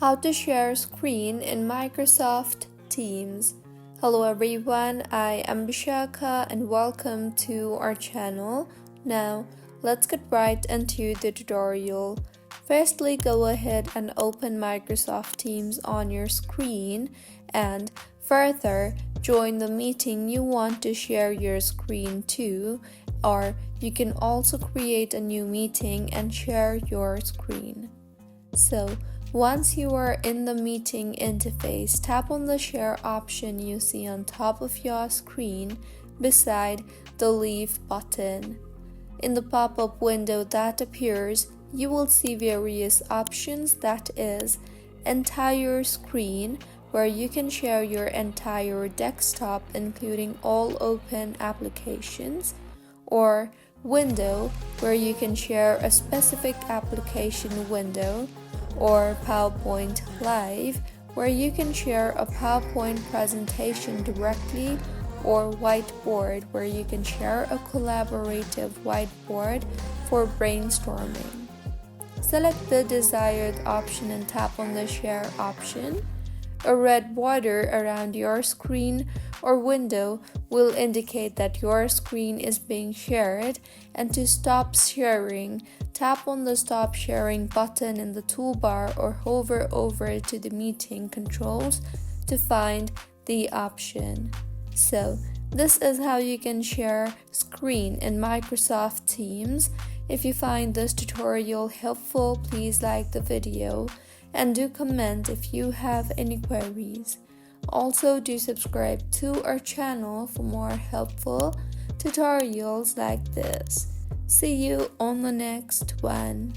How to share screen in Microsoft Teams. Hello everyone, I am Bishaka and welcome to our channel. Now, let's get right into the tutorial. Firstly, go ahead and open Microsoft Teams on your screen and further join the meeting you want to share your screen to, or you can also create a new meeting and share your screen. So, once you are in the meeting interface, tap on the share option you see on top of your screen beside the leave button. In the pop-up window that appears, you will see various options, that is, entire screen, where you can share your entire desktop including all open applications, or window, where you can share a specific application window, or PowerPoint Live, where you can share a PowerPoint presentation directly, or Whiteboard, where you can share a collaborative whiteboard for brainstorming. Select the desired option and tap on the Share option. A red border around your screen or window will indicate that your screen is being shared, and to stop sharing, tap on the Stop Sharing button in the toolbar or hover over to the meeting controls to find the option. So, this is how you can share screen in Microsoft Teams. If you find this tutorial helpful, please like the video and do comment if you have any queries. Also, do subscribe to our channel for more helpful tutorials like this. See you on the next one.